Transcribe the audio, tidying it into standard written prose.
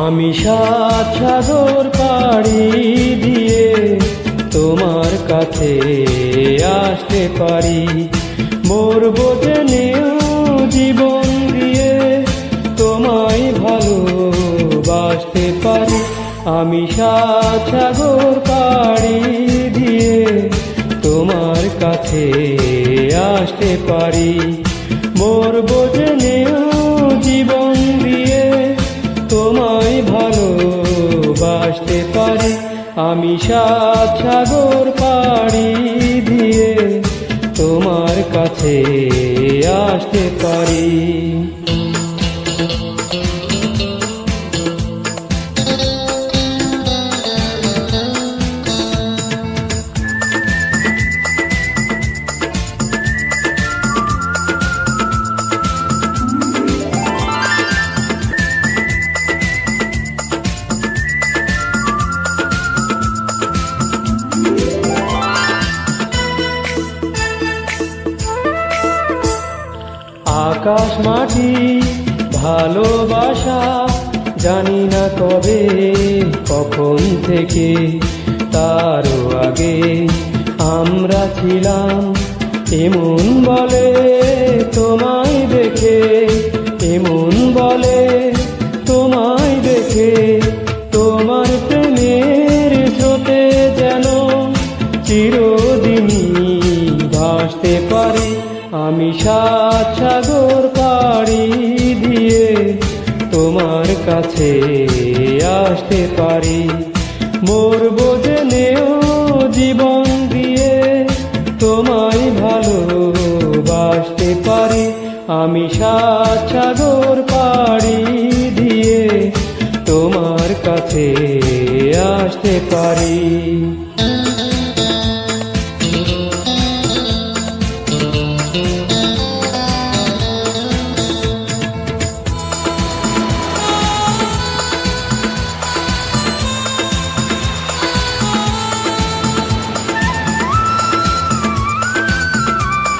আমি সাত সাগর পাড়ি দিয়ে তোমার কাছে আসতে পারি, মরবো জেনেও জীবন দিয়ে তোমায় ভালোবাসতে পারি। আমি সাত সাগর পাড়ি দিয়ে তোমার কাছে আসতে পারি, মরবো জেনেও জীবন দিয়ে তোমায় ভালোবাসতে পারি। আমি সাত সাগর পাড়ি দিয়ে তোমার কাছে আসতে পারি। আকাশ মাটি ভালোবাসা জানি না কবে কখন থেকে, তারও আগে আমরা ছিলাম এমন বলে তোমায় দেখে, এমন বলে তোমায় দেখে। তোমার প্রেমের স্রোতে যেন চিরদিনই ভাসতে পারি। আমি সাত সাগর পাড়ি দিয়ে তোমার কাছে আসতে পারি, মরবো জেনেও জীবন দিয়ে তোমায় ভালোবাসতে পারি। আমি সাত সাগর পাড়ি দিয়ে তোমার কাছে আসতে পারি।